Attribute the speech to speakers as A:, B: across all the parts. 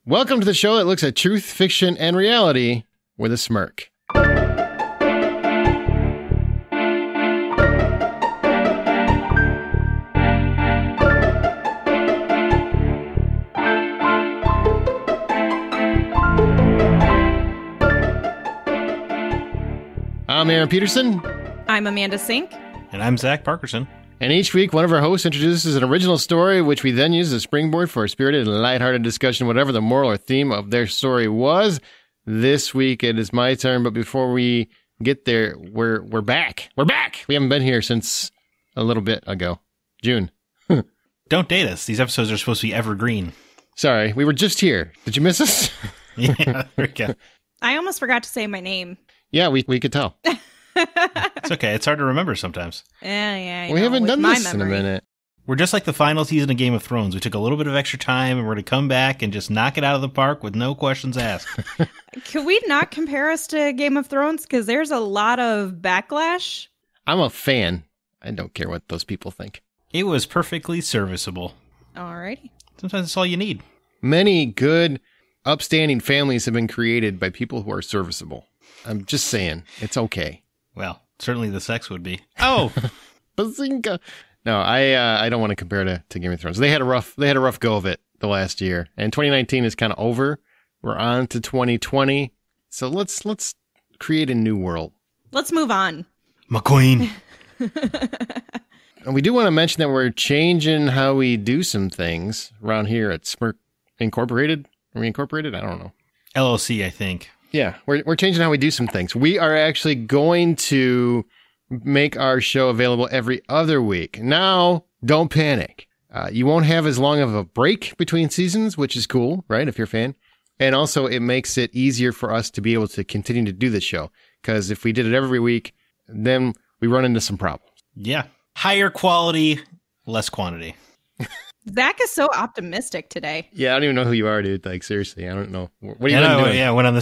A: Welcome to the show that looks at truth, fiction, and reality with a smirk. I'm Aaron Peterson.
B: I'm Amanda Sink.
C: And I'm Zach Parkerson.
A: And each week, one of our hosts introduces an original story, which we then use as a springboard for a spirited and lighthearted discussion, whatever the moral or theme of their story was. This week, it is my turn, but before we get there, we're back. We're back! We haven't been here since a little bit ago. June.
C: Don't date us. These episodes are supposed to be evergreen.
A: Sorry, we were just here. Did you miss us?
C: Yeah, there we go.
B: I almost forgot to say my name.
A: Yeah, we could tell.
C: It's okay. It's hard to remember sometimes.
B: Yeah.
A: We haven't done this in a minute.
C: We're just like the final season of Game of Thrones. We took a little bit of extra time, and we're going to come back and just knock it out of the park with no questions asked.
B: Could we not compare us to Game of Thrones? Because there's a lot of backlash.
A: I'm a fan. I don't care what those people think.
C: It was perfectly serviceable.
B: Alrighty.
C: Sometimes that's all you need.
A: Many good, upstanding families have been created by people who are serviceable. I'm just saying, it's okay.
C: Well, certainly the sex would be. Oh,
A: Bazinga! No, I don't want to compare to Game of Thrones. They had a rough go of it the last year, and 2019 is kind of over. We're on to 2020, so let's create a new world.
B: Let's move on.
C: McQueen.
A: And we do want to mention that we're changing how we do some things around here at Smirk Incorporated. Are we incorporated? I don't know.
C: LLC, I think.
A: Yeah, we're changing how we do some things. We are actually going to make our show available every other week. Now, don't panic. You won't have as long of a break between seasons, which is cool, right, if you're a fan. And also, it makes it easier for us to be able to continue to do the show. Because if we did it every week, then we run into some problems.
C: Yeah. Higher quality, less quantity.
B: Zach is so optimistic today.
A: Yeah, I don't even know who you are, dude. Like, seriously, I don't know. What are you doing?
C: Yeah, went on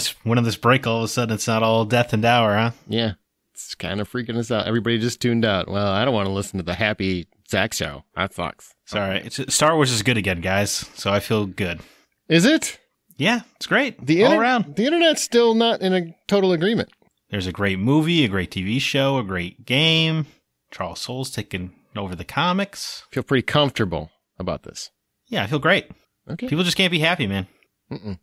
C: this break, all of a sudden it's not all death and dour, huh?
A: Yeah, it's kind of freaking us out. Everybody just tuned out. Well, I don't want to listen to the happy Zach show. That sucks.
C: Sorry. Star Wars is good again, guys, so I feel good.
A: Is it?
C: Yeah, it's great. All around.
A: The internet's still not in a total agreement.
C: There's a great movie, a great TV show, a great game. Charles Soule's taking over the comics.
A: Feel pretty comfortable about this.
C: Yeah, I feel great.
A: Okay.
C: People just can't be happy, man.
A: Mm-mm.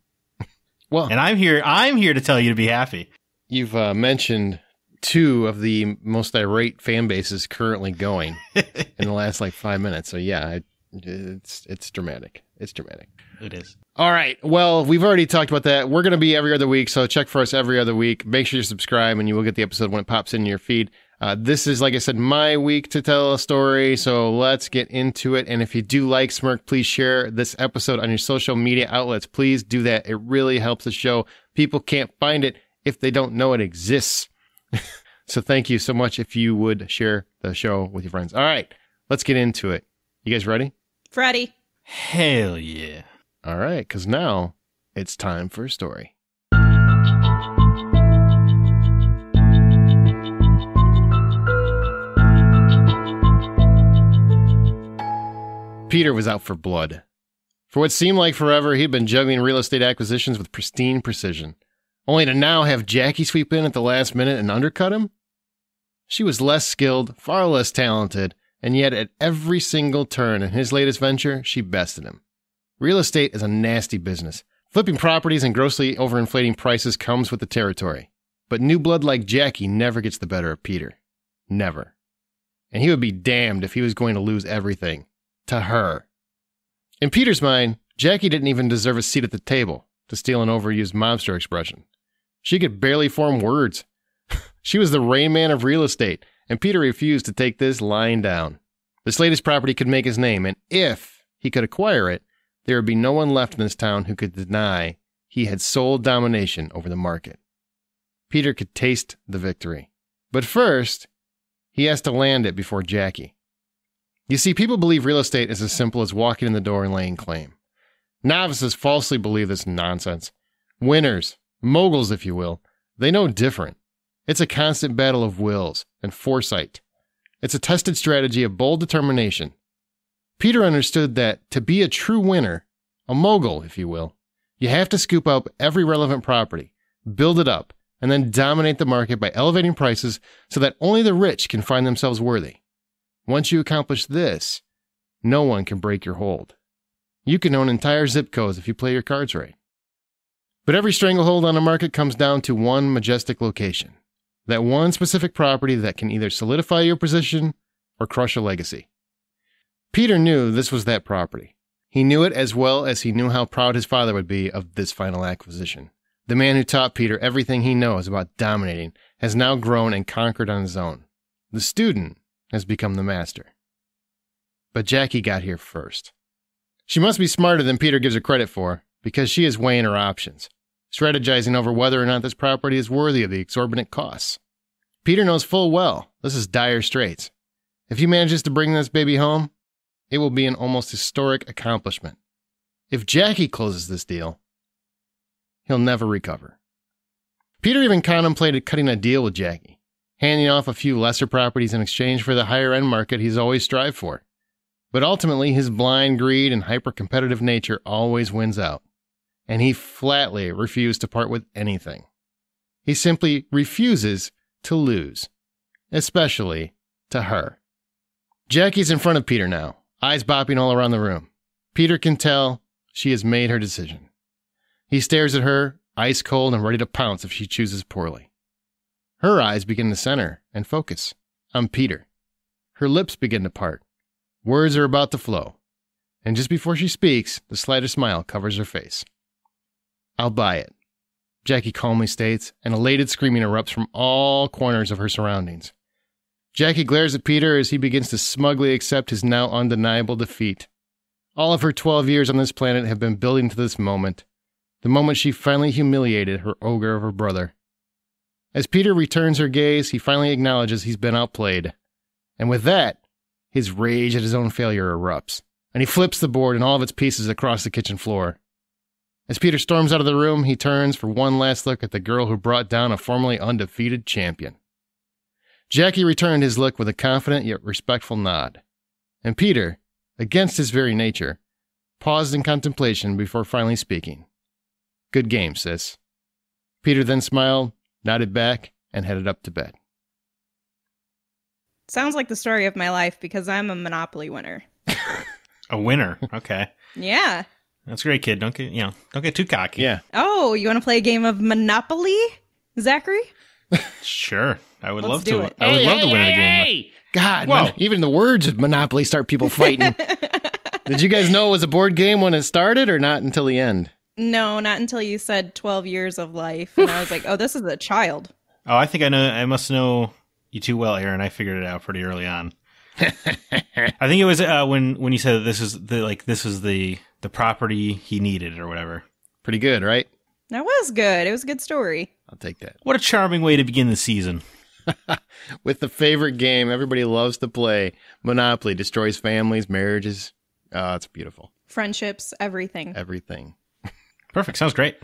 A: Well,
C: and I'm here to tell you to be happy.
A: You've mentioned two of the most irate fan bases currently going in the last 5 minutes. So yeah, it's dramatic. It's dramatic.
C: It is.
A: All right. Well, we've already talked about that. We're going to be every other week, so check for us every other week. Make sure you subscribe, and you will get the episode when it pops in your feed. This is, like I said, my week to tell a story, so let's get into it. And if you do like Smirk, please share this episode on your social media outlets. Please do that. It really helps the show. People can't find it if they don't know it exists. So thank you so much if you would share the show with your friends. All right, let's get into it. You guys ready?
B: Freddie.
C: Hell yeah.
A: All right, because now it's time for a story. Peter was out for blood. For what seemed like forever, he'd been juggling real estate acquisitions with pristine precision, only to now have Jackie sweep in at the last minute and undercut him. She was less skilled, far less talented, and yet at every single turn in his latest venture, she bested him. Real estate is a nasty business. Flipping properties and grossly overinflating prices comes with the territory. But new blood like Jackie never gets the better of Peter. Never. And he would be damned if he was going to lose everything. To her. In Peter's mind, Jackie didn't even deserve a seat at the table, to steal an overused mobster expression. She could barely form words. She was the Rain Man of real estate, and Peter refused to take this lying down. This latest property could make his name, and if he could acquire it, there would be no one left in this town who could deny he had sole domination over the market. Peter could taste the victory. But first, he has to land it before Jackie. You see, people believe real estate is as simple as walking in the door and laying claim. Novices falsely believe this nonsense. Winners, moguls if you will, they know different. It's a constant battle of wills and foresight. It's a tested strategy of bold determination. Peter understood that to be a true winner, a mogul if you will, You have to scoop up every relevant property, build it up, and then dominate the market by elevating prices so that only the rich can find themselves worthy. Once you accomplish this, no one can break your hold. You can own entire zip codes if you play your cards right. But every stranglehold on a market comes down to one majestic location. That one specific property that can either solidify your position or crush a legacy. Peter knew this was that property. He knew it as well as he knew how proud his father would be of this final acquisition. The man who taught Peter everything he knows about dominating has now grown and conquered on his own. The student has become the master. But Jackie got here first. She must be smarter than Peter gives her credit for, because she is weighing her options, strategizing over whether or not this property is worthy of the exorbitant costs. Peter knows full well this is dire straits. If he manages to bring this baby home, it will be an almost historic accomplishment. If Jackie closes this deal, he'll never recover. Peter even contemplated cutting a deal with Jackie, handing off a few lesser properties in exchange for the higher-end market he's always strived for. But ultimately, his blind greed and hyper-competitive nature always wins out, and he flatly refused to part with anything. He simply refuses to lose, especially to her. Jackie's in front of Peter now, eyes bopping all around the room. Peter can tell she has made her decision. He stares at her, ice cold and ready to pounce if she chooses poorly. Her eyes begin to center and focus on Peter. Her lips begin to part. Words are about to flow. And just before she speaks, the slightest smile covers her face. "I'll buy it," Jackie calmly states, and elated screaming erupts from all corners of her surroundings. Jackie glares at Peter as he begins to smugly accept his now undeniable defeat. All of her 12 years on this planet have been building to this moment, the moment she finally humiliated her ogre of a brother. As Peter returns her gaze, he finally acknowledges he's been outplayed. And with that, his rage at his own failure erupts, and he flips the board and all of its pieces across the kitchen floor. As Peter storms out of the room, he turns for one last look at the girl who brought down a formerly undefeated champion. Jackie returned his look with a confident yet respectful nod. And Peter, against his very nature, paused in contemplation before finally speaking. "Good game, sis." Peter then smiled, nodded back, and headed up to bed.
B: Sounds like the story of my life because I'm a Monopoly winner.
C: A winner. Okay.
B: Yeah.
C: That's great, kid. Don't get too cocky.
A: Yeah.
B: Oh, you want to play a game of Monopoly, Zachary?
C: Sure. I would
B: Let's
C: love
B: do
C: to.
B: it.
C: I would love to win a game.
A: God,
C: Whoa.
A: man, even the words of Monopoly start people fighting. Did you guys know it was a board game when it started, or not until the end?
B: No, not until you said 12 years of life. And I was like, oh, this is a child.
C: Oh, I think I know. I must know you too well, Aaron. I figured it out pretty early on. I think it was when you said this is the property he needed or whatever.
A: Pretty good, right?
B: That was good. It was a good story.
A: I'll take that.
C: What a charming way to begin the season.
A: With the favorite game everybody loves to play, Monopoly destroys families, marriages. Oh, it's beautiful.
B: Friendships, everything.
A: Everything.
C: Perfect. Sounds great.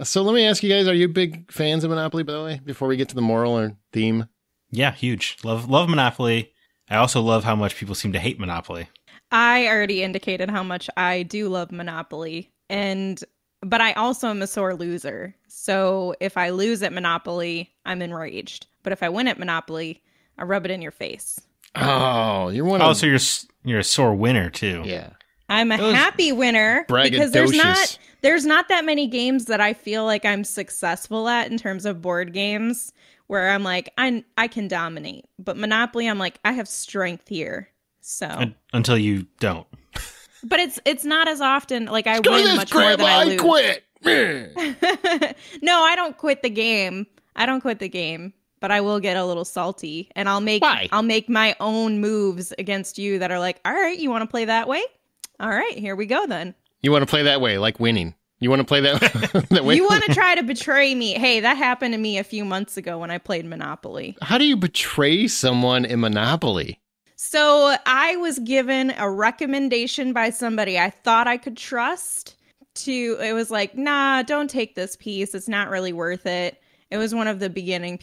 A: So let me ask you guys, are you big fans of Monopoly, by the way, before we get to the moral or theme?
C: Yeah, huge. Love Monopoly. I also love how much people seem to hate Monopoly.
B: I already indicated how much I do love Monopoly, but I also am a sore loser. So if I lose at Monopoly, I'm enraged. But if I win at Monopoly, I rub it in your face.
A: Oh, you're one of...
C: Oh, so you're a sore winner, too.
A: Yeah.
B: I'm a happy winner because there's not that many games that I feel like I'm successful at in terms of board games where I'm like, I can dominate. But Monopoly, I'm like, I have strength here. So
C: until you don't.
B: But it's not as often, like I win much more than I lose.
A: quit.
B: No, I don't quit the game. But I will get a little salty and I'll make my own moves against you that are like, all right, you want to play that way? All right, here we go then.
A: You want to play that way, like winning. You want to play that way?
B: You want to try to betray me. Hey, that happened to me a few months ago when I played Monopoly.
A: How do you betray someone in Monopoly?
B: So I was given a recommendation by somebody I thought I could trust it was like, nah, don't take this piece. It's not really worth it. It was one of the beginning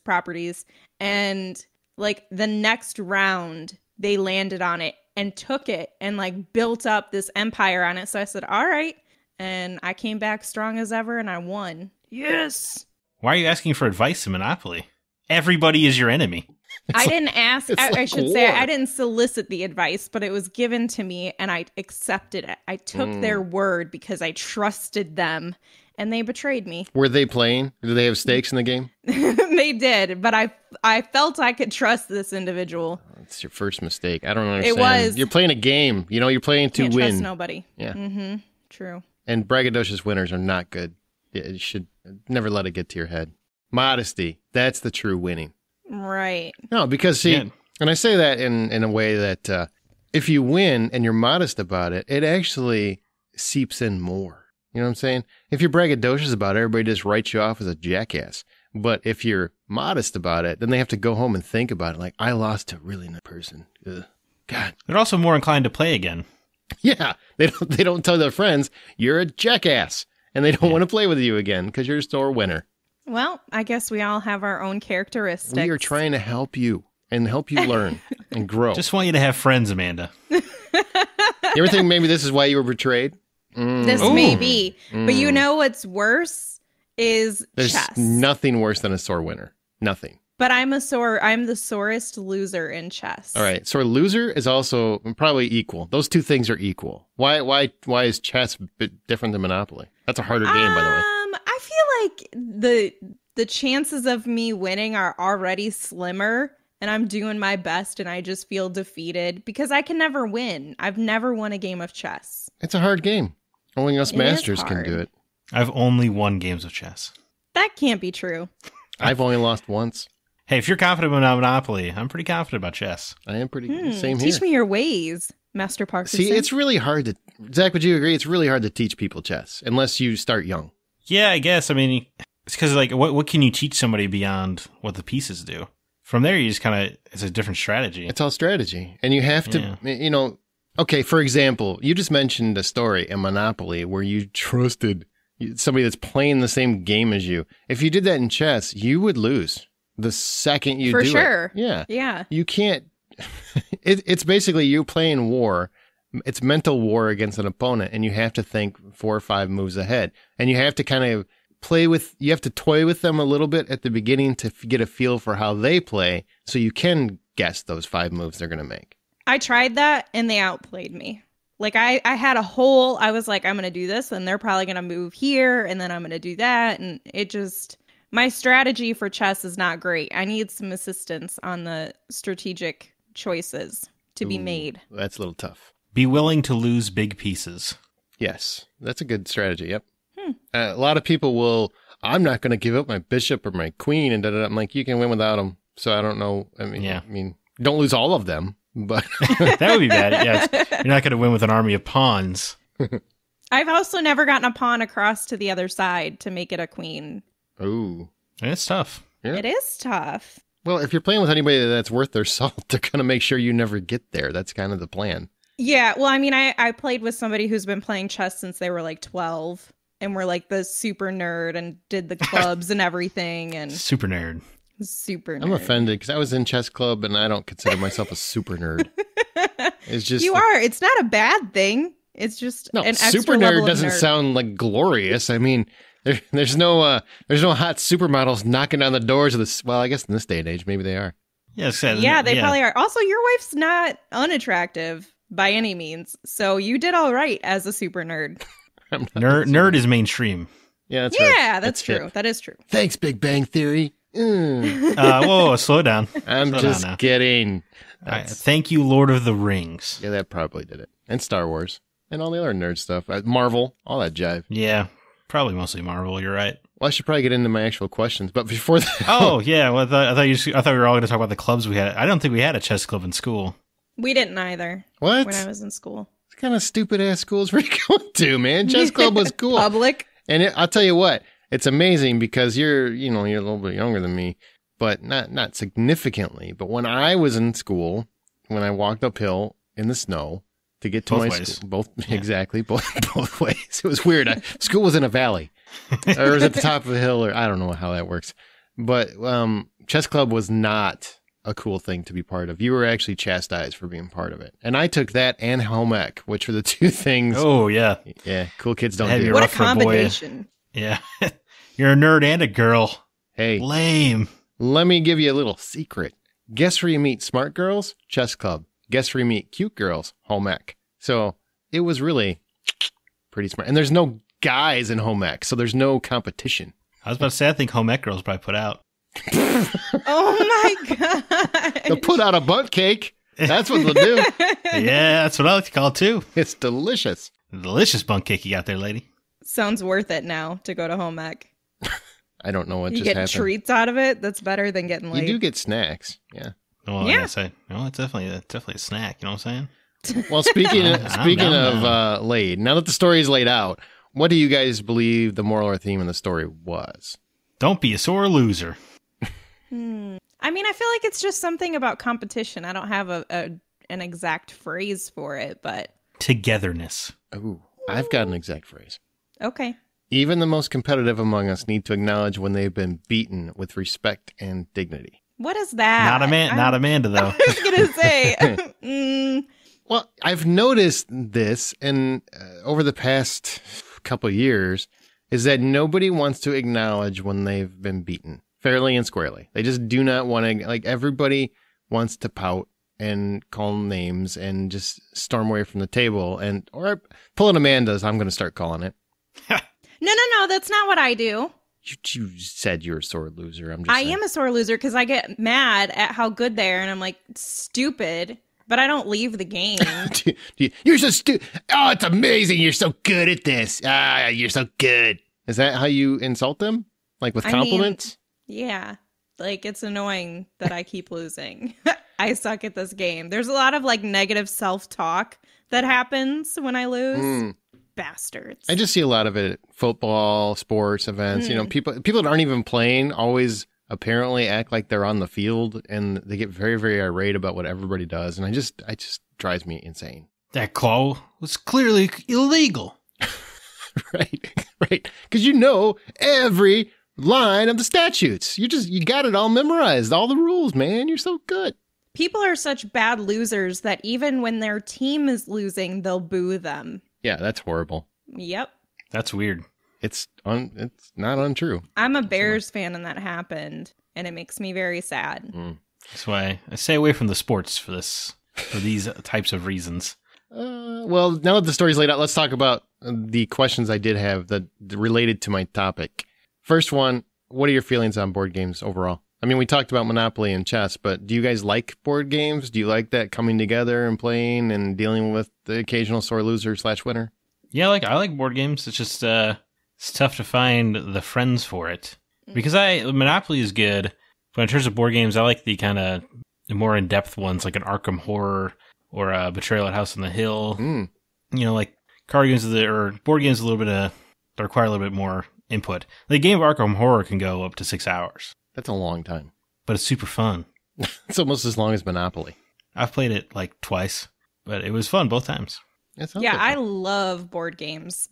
B: properties. And like the next round, they landed on it and took it and like built up this empire on it. So I said, all right. and I came back strong as ever, and I won. Yes.
C: Why are you asking for advice in Monopoly? Everybody is your enemy.
B: I didn't ask. I
A: like
B: should say
A: war.
B: I didn't solicit the advice, but it was given to me, and I accepted it. I took their word because I trusted them, and they betrayed me.
A: Were they playing? Did they have stakes in the game?
B: They did, but I felt I could trust this individual.
A: It's your first mistake. I don't understand.
B: It was.
A: You're playing a game. You're playing to
B: Can't
A: win.
B: trust nobody.
A: Yeah.
B: Mm-hmm. True.
A: And braggadocious winners are not good. You should never let it get to your head. Modesty. That's the true winning.
B: Right.
A: No, because see,
C: Yeah.
A: and I say that in a way that if you win and you're modest about it, it actually seeps in more. You know what I'm saying? If you're braggadocious about it, everybody just writes you off as a jackass. But if you're modest about it, then they have to go home and think about it. Like, I lost to a really nice person. Ugh. God.
C: They're also more inclined to play again.
A: Yeah. They don't tell their friends, you're a jackass. And they don't want to play with you again because you're still a winner.
B: Well, I guess we all have our own characteristics.
A: We are trying to help you and help you learn and grow.
C: Just want you to have friends, Amanda.
A: You ever think maybe this is why you were betrayed?
B: This may be. But you know what's worse is
A: There's
B: chess.
A: nothing worse than a sore winner. Nothing.
B: But I'm the sorest loser in chess.
A: All right. So a loser is also probably equal. Those two things are equal. Why is chess different than Monopoly? That's a harder game, by the way.
B: I feel like the chances of me winning are already slimmer, and I'm doing my best, and I just feel defeated because I can never win. I've never won a game of chess.
A: It's a hard game. Only us
B: It is
A: masters can
B: hard.
A: do it.
C: I've only won games of chess.
B: That can't be true.
A: I've only lost once.
C: Hey, if you're confident about Monopoly, I'm pretty confident about chess.
A: I am pretty same here.
B: Teach me your ways, Master Parkinson.
A: See, it's really hard to... Zach, would you agree? It's really hard to teach people chess unless you start young.
C: Yeah, I guess. I mean, it's because, like, what can you teach somebody beyond what the pieces do? From there, you just kind of... It's a different strategy.
A: It's all strategy. And you have to, okay, for example, you just mentioned a story in Monopoly where you trusted somebody that's playing the same game as you. If you did that in chess, you would lose the second you
B: For
A: do
B: sure.
A: it. Yeah.
B: Yeah.
A: You can't, it's basically you playing war. It's mental war against an opponent, and you have to think 4 or 5 moves ahead. And you have to kind of you have to toy with them a little bit at the beginning to get a feel for how they play so you can guess those 5 moves they're going to make.
B: I tried that, and they outplayed me. Like, I had I was like, I'm going to do this, and they're probably going to move here, and then I'm going to do that. And it just, my strategy for chess is not great. I need some assistance on the strategic choices to be made.
A: That's a little tough.
C: Be willing to lose big pieces.
A: Yes, that's a good strategy. Yep. A lot of people will, I'm not going to give up my bishop or my queen. And I'm like, you can win without them. So I don't know. I mean, don't lose all of them, but
C: That would be bad. Yeah, you're not going to win with an army of pawns.
B: I've also never gotten a pawn across to the other side to make it a queen.
A: ooh.
C: It's tough.
A: Yeah.
B: It is tough.
A: Well, if you're playing with anybody that's worth their salt, they're going to make sure you never get there. That's kind of the plan.
B: Yeah, well, I mean, I played with somebody who's been playing chess since they were like 12, and we're like the super nerd and did the clubs and everything, and
C: Super nerd.
B: super nerd.
A: I'm offended because I was in chess club and I don't consider myself a super nerd. It's just
B: You are. It's not a bad thing. It's just
A: no
B: an extra
A: super
B: level
A: nerd
B: of
A: doesn't
B: nerd.
A: sound like glorious. I mean, there's no hot supermodels knocking down the doors of this. Well, I guess in this day and age, maybe they are.
C: Yes,
B: Yeah, they probably are. Also, your wife's not unattractive by any means, so you did all right as a super nerd.
C: Nerd is mainstream.
A: Yeah, that's right.
B: Yeah, that's true.
A: hip.
B: That is true.
A: Thanks, Big Bang Theory.
C: Whoa, slow down.
A: I'm
C: Slow
A: just
C: down now.
A: kidding.
C: Thank you, Lord of the Rings.
A: Yeah, that probably did it. And Star Wars. And all the other nerd stuff. Marvel, all that jive.
C: Yeah, probably mostly Marvel. You're right.
A: Well, I should probably get into my actual questions. But before that...
C: Oh yeah, well, I thought we were all going to talk about the clubs we had. I don't think we had a chess club in school.
B: We didn't either
A: What?
B: when I was in school.
A: What kind of stupid-ass schools were you going to, man? Chess club was cool.
B: Public.
A: And I'll tell you what, it's amazing because you're a little bit younger than me, but not significantly. But when I was in school, when I walked uphill in the snow to get to
C: Both
A: my
C: ways.
A: school, exactly, both ways. It was weird. School was in a valley, or it was at the top of a hill, or I don't know how that works. But chess club was not a cool thing to be part of. You were actually chastised for being part of it. And I took that and home ec, which were the two things.
C: Oh, yeah.
A: Yeah, cool kids don't
C: Heavy
A: do.
B: What a
C: rough for a boy.
B: combination.
C: Yeah. You're a nerd and a girl.
A: Hey,
C: Lame.
A: let me give you a little secret. Guess where you meet smart girls? Chess club. Guess where you meet cute girls? Home ec. So it was really pretty smart. And there's no guys in home ec, so there's no competition.
C: I was about to say, I think home ec girls probably put out.
B: Oh my god.
A: They'll put out a butt cake. That's what they'll do.
C: Yeah, that's what I like to call it, too.
A: It's delicious.
C: Delicious bunk cake you got there, lady.
B: Sounds worth it now to go to home ec.
A: I don't know what
B: You
A: just
B: get
A: happened.
B: treats out of it. That's better than getting
A: You
B: laid.
A: do get snacks. Yeah.
C: Well,
B: Yeah.
C: yes, it's definitely a snack. You know what I'm saying?
A: Well, speaking
C: I'm down
A: of laid, now that the story is laid out, what do you guys believe the moral or theme in the story was?
C: Don't be a sore loser.
B: I mean, I feel like it's just something about competition. I don't have an exact phrase for it, but
C: Togetherness.
A: Ooh, I've got an exact phrase.
B: okay.
A: Even the most competitive among us need to acknowledge when they've been beaten with respect and dignity.
B: What is that?
C: Not Amanda, though.
B: I was gonna say.
A: Well, I've noticed this over the past couple of years is that nobody wants to acknowledge when they've been beaten fairly and squarely. They just do not want to, like, everybody wants to pout and call names and just storm away from the table or pull an Amanda's. I'm going to start calling it.
B: No, that's not what I do.
A: You said you're a sore loser.
B: I am a sore loser because I get mad at how good they are, and I'm like, stupid, but I don't leave the game.
A: You're so stupid. Oh, it's amazing. You're so good at this. Ah, you're so good. Is that how you insult them? Like with compliments?
B: Yeah. Like, it's annoying that I keep losing. I suck at this game. There's a lot of, like, negative self-talk that happens when I lose. Bastards.
A: I just see a lot of it at football, sports, events. You know, people that aren't even playing always apparently act like they're on the field, and they get very, very irate about what everybody does. And it just drives me insane.
C: That call was clearly illegal.
A: Right. Because you know every line of the statutes. You got it all memorized, all the rules, man. You're so good.
B: People are such bad losers that even when their team is losing, they'll boo them.
A: Yeah, that's horrible.
B: Yep.
C: That's weird.
A: It's not untrue.
B: I'm a Bears fan and that happened, and it makes me very sad.
C: That's why I stay away from the sports for these types of reasons.
A: Well, now that the story's laid out, let's talk about the questions I did have that related to my topic. First one, what are your feelings on board games overall? I mean, we talked about Monopoly and chess, but do you guys like board games? Do you like that coming together and playing and dealing with the occasional sore loser / winner?
C: Yeah, I like board games. It's just it's tough to find the friends for it because Monopoly is good, but in terms of board games, I like the kind of more in depth ones, like an Arkham Horror or a Betrayal at House on the Hill. You know, like card games or board games, that require a little bit more input. The game of Arkham Horror can go up to 6 hours.
A: That's a long time.
C: But it's super fun.
A: It's almost as long as Monopoly.
C: I've played it like twice, but it was fun both times.
B: Yeah, I love board games.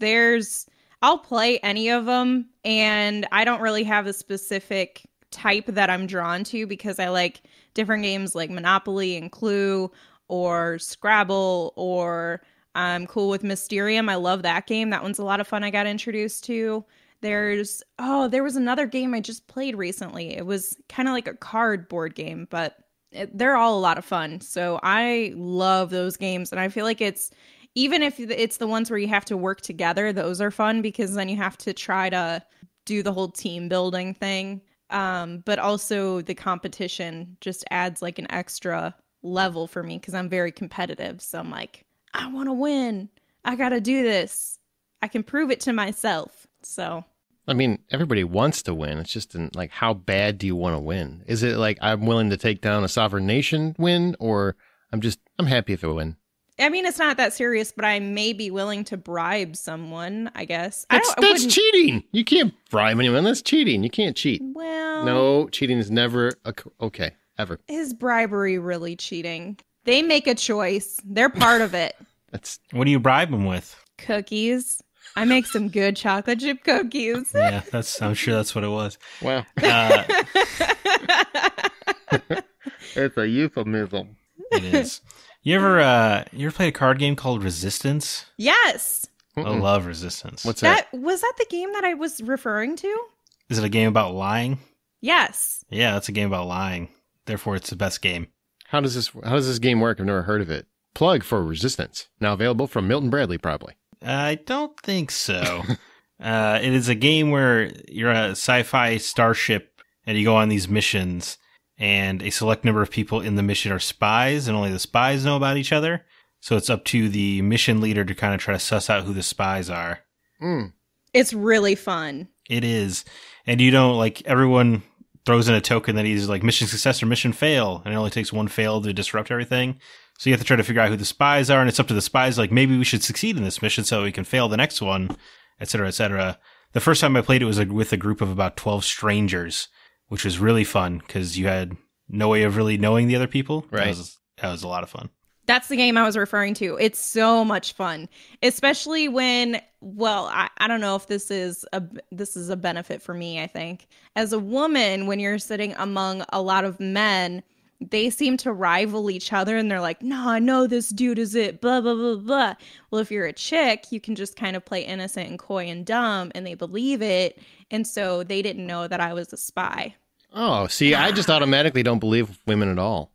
B: I'll play any of them, and I don't really have a specific type that I'm drawn to because I like different games like Monopoly and Clue or Scrabble, or I'm cool with Mysterium. I love that game. That one's a lot of fun I got introduced to. There was another game I just played recently. It was kind of like a card board game, but they're all a lot of fun. So I love those games, and I feel like even if it's the ones where you have to work together, those are fun because then you have to try to do the whole team building thing. But also the competition just adds like an extra level for me because I'm very competitive. So I'm like, I want to win. I got to do this. I can prove it to myself. So,
A: I mean, everybody wants to win. It's just like, how bad do you want to win? Is it like I'm willing to take down a sovereign nation win, or I'm happy if I win?
B: I mean, it's not that serious, but I may be willing to bribe someone, I guess.
A: That's cheating. You can't bribe anyone. That's cheating. You can't cheat.
B: Well,
A: no, cheating is never okay, ever.
B: Is bribery really cheating? They make a choice. They're part of it.
C: What do you bribe them with?
B: Cookies. I make some good chocolate chip cookies.
C: Yeah, I'm sure that's what it was.
A: Wow. It's a euphemism.
C: It is. You ever played a card game called Resistance?
B: Yes.
C: I love Resistance.
A: What's that?
B: Was that the game that I was referring to?
C: Is it a game about lying?
B: Yes.
C: Yeah, that's a game about lying. Therefore, it's the best game.
A: How does this game work? I've never heard of it. Plug for Resistance. Now available from Milton Bradley, probably.
C: I don't think so. It is a game where you're a sci-fi starship and you go on these missions, and a select number of people in the mission are spies, and only the spies know about each other. So it's up to the mission leader to kind of try to suss out who the spies are.
B: It's really fun.
C: It is. And you don't, like, everyone throws in a token that either like mission success or mission fail, and it only takes one fail to disrupt everything. So you have to try to figure out who the spies are, and it's up to the spies, like, maybe we should succeed in this mission so we can fail the next one, etc., etc. The first time I played it was with a group of about 12 strangers, which was really fun because you had no way of really knowing the other people.
A: Right.
C: That was a lot of fun.
B: That's the game I was referring to. It's so much fun, especially when, well, I don't know if this is a benefit for me, I think. As a woman, when you're sitting among a lot of men, they seem to rival each other, and they're like, no, I know this dude is it, blah, blah, blah, blah. Well, if you're a chick, you can just kind of play innocent and coy and dumb, and they believe it, and so they didn't know that I was a spy.
A: Oh, see, I just automatically don't believe women at all.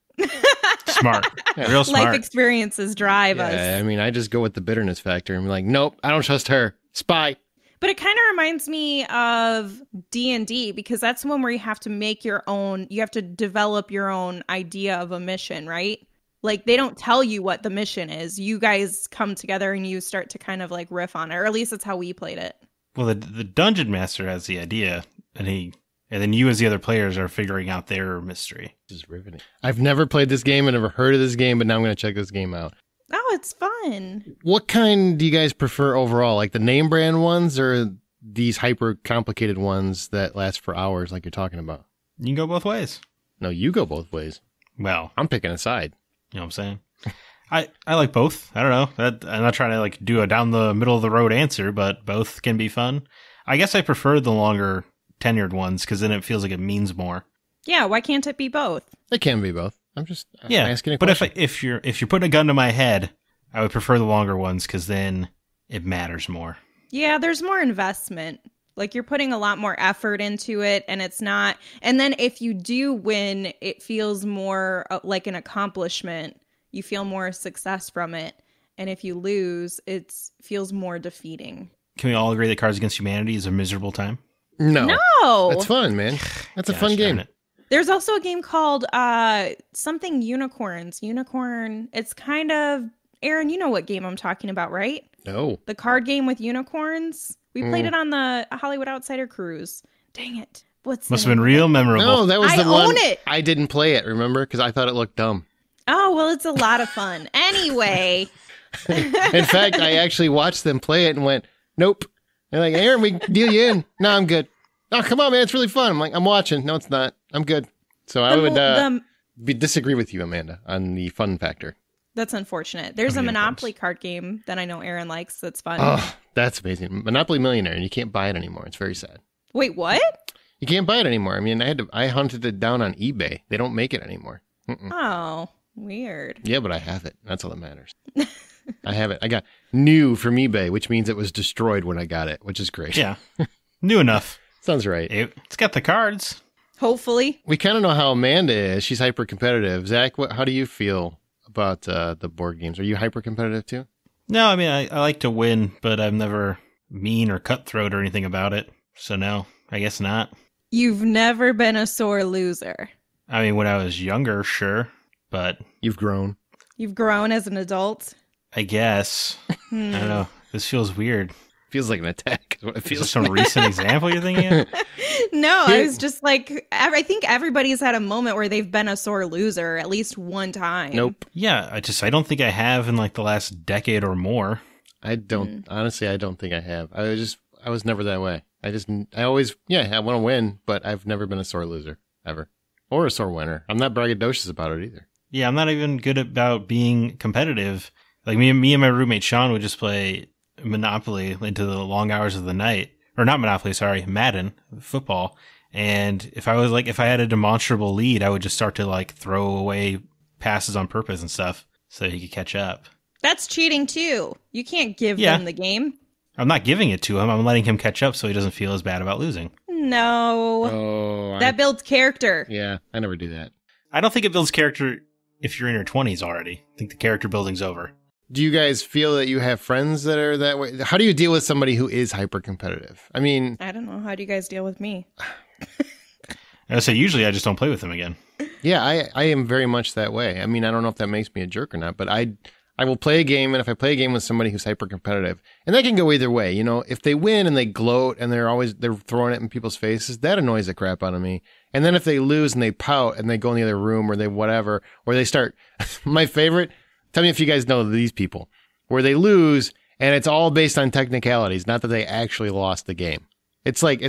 C: Smart. Real smart.
B: Life experiences drive us.
A: I mean, I just go with the bitterness factor and be like, nope, I don't trust her. Spy.
B: But it kind of reminds me of D&D, because that's one where you have to make your own, you have to develop your own idea of a mission, right? Like, they don't tell you what the mission is. You guys come together and you start to kind of like riff on it, or at least that's how we played it.
C: Well, the dungeon master has the idea, and then you as the other players are figuring out their mystery.
A: This is riveting. I've never played this game and never heard of this game, but now I'm going to check this game out.
B: Oh, it's fun.
A: What kind do you guys prefer overall? Like the name brand ones or these hyper complicated ones that last for hours like you're talking about?
C: You can go both ways.
A: No, you go both ways.
C: Well,
A: I'm picking a side.
C: you know what I'm saying? I like both. I don't know. I'm not trying to like do a down the middle of the road answer, but both can be fun. I guess I prefer the longer tenured ones because then it feels like it means more.
B: Yeah, why can't it be both?
A: It can be both. I'm just
C: Yeah,
A: asking a
C: but
A: question.
C: if you're putting a gun to my head, I would prefer the longer ones because then it matters more.
B: Yeah, there's more investment. Like, you're putting a lot more effort into it, and it's not. And then if you do win, it feels more like an accomplishment. You feel more success from it. And if you lose, it feels more defeating.
C: Can we all agree that Cards Against Humanity is a miserable time?
A: No.
B: No!
A: That's fun, man. That's a fun game.
B: There's also a game called something Unicorns. Unicorn. It's kind of, Aaron, you know what game I'm talking about, right?
A: No.
B: The card game with unicorns. We played it on the Hollywood Outsider cruise. Dang it. Must
C: have been real memorable.
A: No, that was
B: I
A: the one.
B: own it.
A: I didn't play it, remember? Because I thought it looked dumb.
B: Oh, well, it's a lot of fun. Anyway.
A: In fact, I actually watched them play it and went, nope. They're like, Aaron, we can deal you in. No, I'm good. Oh, come on, man. It's really fun. I'm like, I'm watching. No, it's not. I'm good. So I would disagree with you, Amanda, on the fun factor.
B: That's unfortunate. There's a Monopoly card game that I know Aaron likes that's fun.
A: Oh, that's amazing. Monopoly Millionaire, and you can't buy it anymore. It's very sad.
B: Wait, what?
A: You can't buy it anymore. I mean, I hunted it down on eBay. They don't make it anymore.
B: Oh, weird.
A: Yeah, but I have it. That's all that matters. I have it. I got new from eBay, which means it was destroyed when I got it, which is great.
C: Yeah. New enough.
A: Sounds right.
C: It's got the cards.
B: Hopefully.
A: We kind of know how Amanda is. She's hyper competitive. Zach, how do you feel about the board games? Are you hyper competitive too?
C: No, I mean, I like to win, but I'm never mean or cutthroat or anything about it. So no, I guess not.
B: You've never been a sore loser.
C: I mean, when I was younger, sure, but
A: You've grown.
B: You've grown as an adult.
C: I guess. I don't know. This feels weird.
A: Feels like an attack. Is what it
C: Is
A: feels
C: this some recent example you're thinking of?
B: No, I was just like, I think everybody's had a moment where they've been a sore loser at least one time.
A: Nope.
C: Yeah, I don't think I have in like the last decade or more.
A: I don't. Honestly, I don't think I have. I was never that way. I always, I want to win, but I've never been a sore loser, ever. Or a sore winner. I'm not braggadocious about it either.
C: Yeah, I'm not even good about being competitive. Like me and my roommate Sean would just play Monopoly into the long hours of the night. Or not Monopoly, sorry, Madden, football. And if I had a demonstrable lead, I would just start to like throw away passes on purpose and stuff so he could catch up.
B: That's cheating too. You can't give them the game.
C: I'm not giving it to him. I'm letting him catch up so he doesn't feel as bad about losing.
B: No. That builds character.
A: Yeah, I never do that.
C: I don't think it builds character if you're in your 20s already. I think the character building's over.
A: Do you guys feel that you have friends that are that way? How do you deal with somebody who is hyper competitive? I mean,
B: I don't know. How do you guys deal with me?
C: I say usually I just don't play with him again.
A: Yeah, I am very much that way. I mean, I don't know if that makes me a jerk or not, but I will play a game, and if I play a game with somebody who's hyper competitive, and that can go either way, you know, if they win and they gloat and they're throwing it in people's faces, that annoys the crap out of me. And then if they lose and they pout and they go in the other room or they whatever, or they start, my favorite, tell me if you guys know these people, where they lose and it's all based on technicalities, not that they actually lost the game. It's like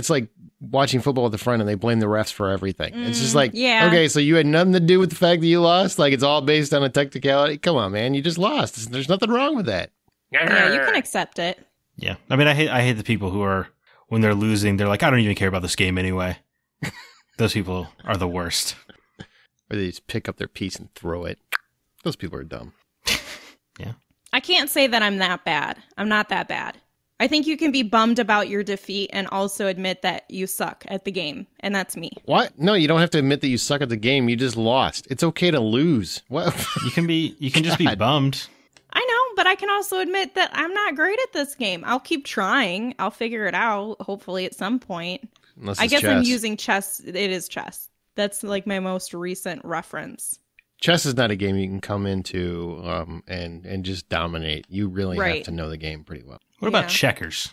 A: watching football with a friend and they blame the refs for everything. It's just like, okay, so you had nothing to do with the fact that you lost? Like, it's all based on a technicality? Come on, man, you just lost. There's nothing wrong with that.
B: Yeah, you can accept it.
C: Yeah. I mean, I hate the people who are, when they're losing, they're like, I don't even care about this game anyway. Those people are the worst.
A: Or they just pick up their piece and throw it. Those people are dumb.
C: Yeah.
B: I can't say that I'm that bad. I'm not that bad. I think you can be bummed about your defeat and also admit that you suck at the game. And that's me.
A: What? No, you don't have to admit that you suck at the game. You just lost. It's okay to lose. What?
C: You can just be bummed.
B: I know, but I can also admit that I'm not great at this game. I'll keep trying. I'll figure it out, hopefully at some point. I guess chess. I'm using chess. It is chess. That's like my most recent reference.
A: Chess is not a game you can come into and just dominate. You really have to know the game pretty well.
C: What about checkers?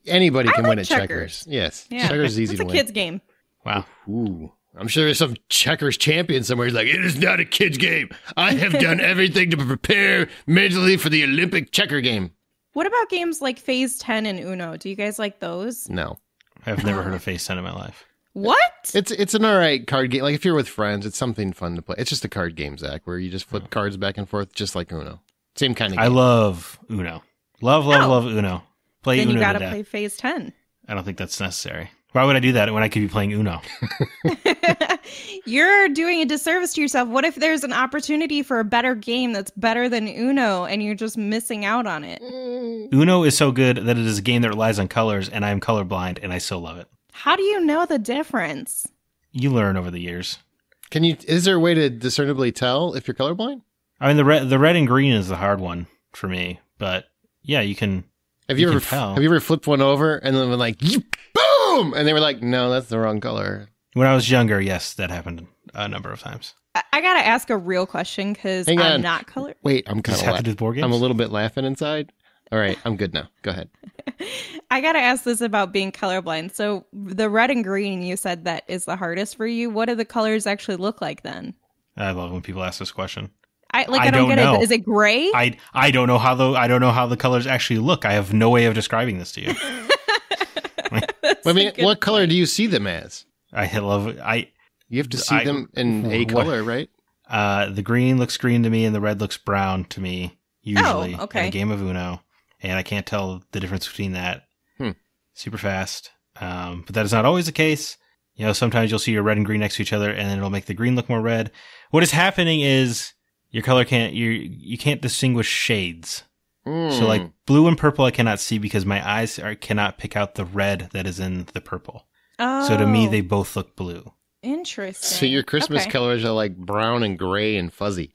A: Anybody can win at checkers. Yes.
B: Yeah.
A: Checkers is easy to win.
B: It's a kid's game.
C: Wow.
A: Ooh. I'm sure there's some checkers champion somewhere who's like, it is not a kid's game. I have done everything to prepare mentally for the Olympic checker game.
B: What about games like Phase 10 and Uno? Do you guys like those?
A: No.
C: I've never heard of Phase 10 in my life.
B: What?
A: It's an all right card game. Like if you're with friends, it's something fun to play. It's just a card game, Zach, where you just flip cards back and forth, just like Uno. Same kind of game.
C: I love Uno. Love Uno. Play
B: then
C: Uno.
B: Then you got to play Phase 10.
C: I don't think that's necessary. Why would I do that when I could be playing Uno?
B: You're doing a disservice to yourself. What if there's an opportunity for a better game that's better than Uno and you're just missing out on it?
C: Uno is so good that it is a game that relies on colors, and I am colorblind, and I still love it.
B: How do you know the difference?
C: You learn over the years.
A: Is there a way to discernibly tell if you're colorblind?
C: I mean, the red and green is the hard one for me, but yeah, you can.
A: Have you ever flipped one over and then been like, boom, and they were like, no, that's the wrong color?
C: When I was younger, yes, that happened a number of times.
B: I gotta ask a real question because I'm not color.
A: Wait, I'm kind of
C: board games?
A: I'm a little bit laughing inside. All right, I'm good now. Go ahead.
B: I gotta ask this about being colorblind. So the red and green, you said that is the hardest for you. What do the colors actually look like then?
C: I love when people ask this question.
B: I don't get it. Is it gray?
C: I don't know how the colors actually look. I have no way of describing this to you.
A: I mean, what color do you see them as? You have to see them in a color, right?
C: The green looks green to me, and the red looks brown to me. Usually,
B: in a
C: game of Uno, and I can't tell the difference between that. Super fast, but that is not always the case. You know, sometimes you'll see your red and green next to each other, and then it'll make the green look more red. What is happening is your color you can't distinguish shades. So like blue and purple I cannot see because my eyes cannot pick out the red that is in the purple.
B: Oh.
C: So to me, they both look blue.
B: Interesting.
A: So your Christmas colors are like brown and gray and fuzzy.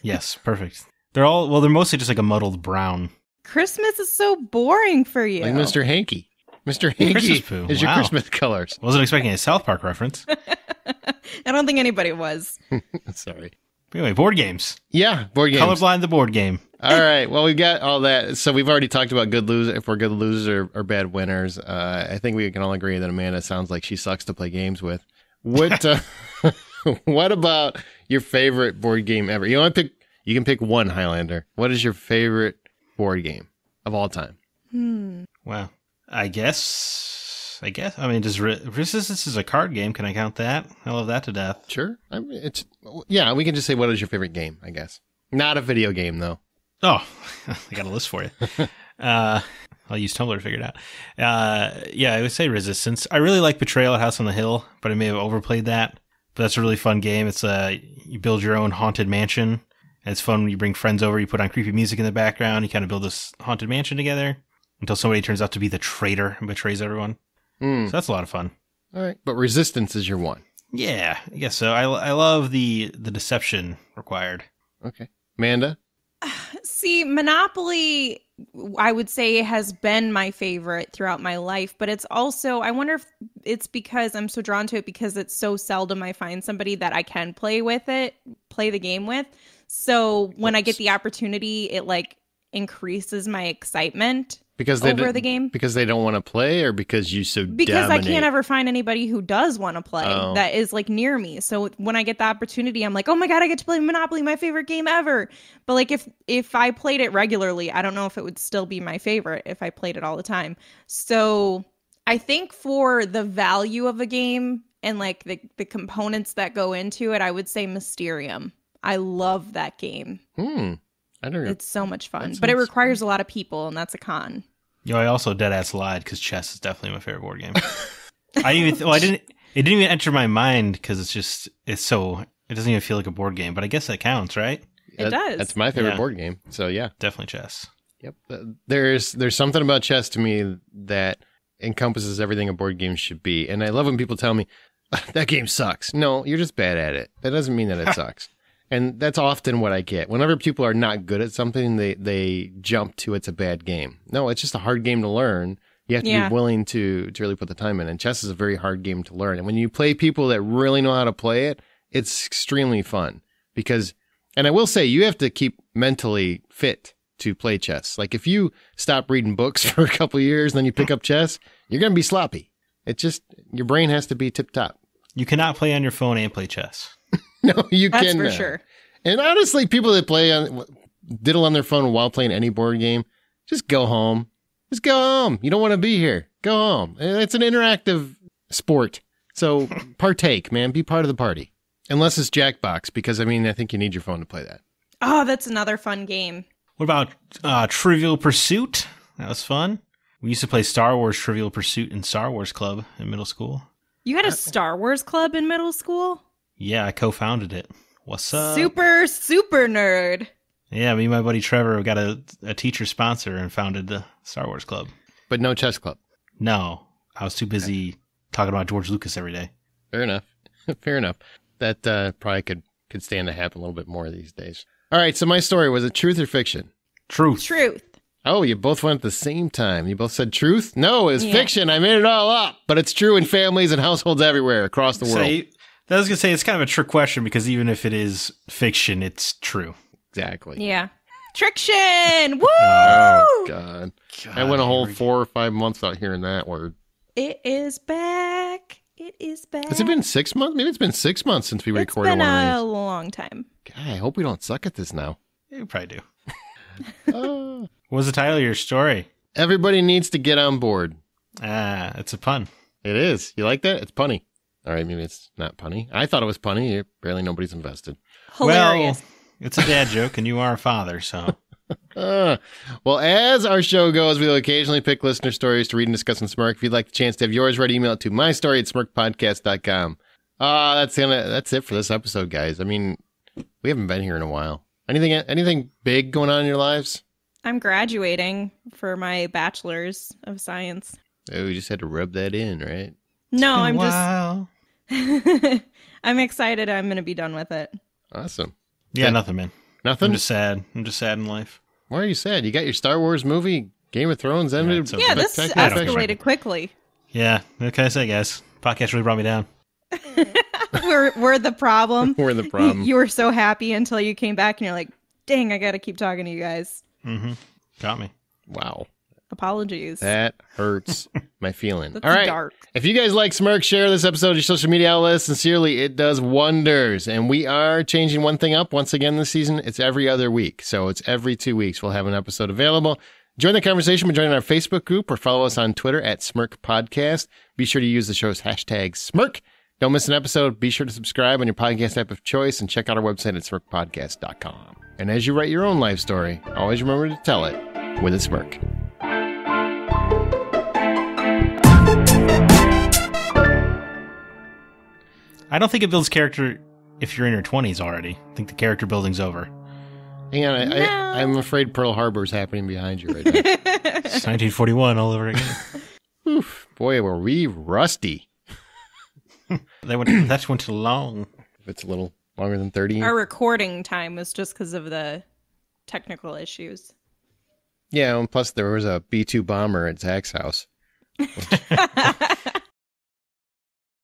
C: Yes, perfect. They're mostly just like a muddled brown.
B: Christmas is so boring for you.
A: Like Mr. Hanky. Mr. Hanky is your Christmas colors.
C: Wasn't expecting a South Park reference.
B: I don't think anybody was.
A: Sorry.
C: Anyway, board games.
A: Yeah, board games.
C: Colorblind the board game.
A: All right. Well, we've got all that. So we've already talked about good losers, if we're good losers or bad winners. I think we can all agree that Amanda sounds like she sucks to play games with. What what about your favorite board game ever? You can pick one, Highlander. What is your favorite board game of all time?
C: Well, I guess. I mean, Resistance is a card game. Can I count that? I love that to death.
A: Sure. I mean, we can just say, what is your favorite game, I guess. Not a video game, though.
C: Oh, I got a list for you. I'll use Tumblr to figure it out. Yeah, I would say Resistance. I really like Betrayal at House on the Hill, but I may have overplayed that. But that's a really fun game. It's you build your own haunted mansion. And it's fun when you bring friends over. You put on creepy music in the background. You kind of build this haunted mansion together until somebody turns out to be the traitor and betrays everyone. So that's a lot of fun.
A: All right, but Resistance is your one.
C: Yeah, I guess so. I love the deception required.
A: Okay. Amanda?
B: See, Monopoly, I would say, has been my favorite throughout my life, but it's also, I wonder if it's because I'm so drawn to it because it's so seldom I find somebody that I can play the game with. So when I get the opportunity, it like increases my excitement over the game.
A: Because they don't want to play, or because you so
B: Because
A: dominate?
B: I can't ever find anybody who does want to play that is like near me. So when I get the opportunity, I'm like, oh my God, I get to play Monopoly, my favorite game ever. But like if I played it regularly, I don't know if it would still be my favorite if I played it all the time. So I think for the value of a game and like the components that go into it, I would say Mysterium. I love that game.
A: I don't know.
B: It's so much fun, but it requires a lot of people, and that's a con.
C: I also deadass lied because chess is definitely my favorite board game. It didn't even enter my mind because it doesn't even feel like a board game, but I guess that counts, right?
B: It does.
A: That's my favorite board game. So yeah,
C: definitely chess.
A: Yep. There's something about chess to me that encompasses everything a board game should be, and I love when people tell me that game sucks. No, you're just bad at it. That doesn't mean that it sucks. And that's often what I get. Whenever people are not good at something, they jump to it's a bad game. No, it's just a hard game to learn. You have to be willing to really put the time in. And chess is a very hard game to learn. And when you play people that really know how to play it, it's extremely fun. And I will say, you have to keep mentally fit to play chess. Like if you stop reading books for a couple of years, and then you pick up chess, you're going to be sloppy. Your brain has to be tip top.
C: You cannot play on your phone and play chess.
A: No, you can.
B: That's for sure.
A: And honestly, people that diddle on their phone while playing any board game, just go home. Just go home. You don't want to be here. Go home. It's an interactive sport. So partake, man. Be part of the party. Unless it's Jackbox, because, I think you need your phone to play that.
B: Oh, that's another fun game.
C: What about Trivial Pursuit? That was fun. We used to play Star Wars Trivial Pursuit in Star Wars Club in middle school. You
B: had a Star Wars club in middle school?
C: Yeah, I co-founded it. What's up?
B: Super nerd.
C: Yeah, me and my buddy Trevor got a teacher sponsor and founded the Star Wars Club.
A: But no chess club?
C: No. I was too busy talking about George Lucas every day.
A: Fair enough. Fair enough. That probably could stand to happen a little bit more these days. All right, so my story, was it truth or fiction?
C: Truth.
A: Oh, you both went at the same time. You both said truth? No, it's fiction. I made it all up. But it's true in families and households everywhere across the world.
C: I was going to say, it's kind of a trick question because even if it is fiction, it's true.
A: Exactly.
B: Yeah. Triction! Woo!
A: Oh, God. I went a whole 4 or 5 months without hearing that word.
B: It is back. It is back.
A: Has it been 6 months? Maybe it's been 6 months since we recorded one of these.
B: It's been a long time.
A: God, I hope we don't suck at this now.
C: Yeah, we probably do. What was the title of your story?
A: Everybody needs to get on board.
C: It's a pun.
A: It is. You like that? It's punny. All right, maybe it's not punny. I thought it was punny. Barely nobody's invested.
B: Hilarious.
C: Well, it's a dad joke, and you are a father, so.
A: Well, as our show goes, we will occasionally pick listener stories to read and discuss on Smirk. If you'd like the chance to have yours read, email it to mystory@smirkpodcast.com. That's it for this episode, guys. We haven't been here in a while. Anything big going on in your lives?
B: I'm graduating for my bachelor's of science.
A: Oh, you just had to rub that in, right?
B: No, I'm just... I'm excited I'm going to be done with it.
A: Awesome.
C: Yeah, nothing, man.
A: Nothing?
C: I'm just sad. in life.
A: Why are you sad? You got your Star Wars movie, Game of Thrones ended.
B: Yeah, this escalated quickly.
C: Yeah, what can I say, guys? Podcast really brought me down.
B: We're the problem.
A: We're the problem.
B: You were so happy until you came back and you're like, dang, I got to keep talking to you guys.
C: Mm-hmm. Got me.
A: Wow.
B: Apologies.
A: That hurts my feeling.
B: That's
A: all right.
B: dark.
A: If you guys like Smirk, share this episode on your social media outlets. Sincerely, it does wonders. And we are changing one thing up once again this season. It's every other week. So it's every 2 weeks we'll have an episode available. Join the conversation by joining our Facebook group or follow us on Twitter @SmirkPodcast. Be sure to use the show's hashtag Smirk. Don't miss an episode. Be sure to subscribe on your podcast app of choice and check out our website at smirkpodcast.com. And as you write your own life story, always remember to tell it with a smirk.
C: I don't think it builds character if you're in your 20s already. I think the character building's over.
A: Hang on,
B: No.
A: I'm afraid Pearl Harbor is happening behind you right now.
C: It's 1941 all over again.
A: Oof, boy, were we rusty.
C: That went too long.
A: If it's a little longer than 30.
B: Our recording time was just because of the technical issues.
A: Yeah, and plus there was a B-2 bomber at Zach's house.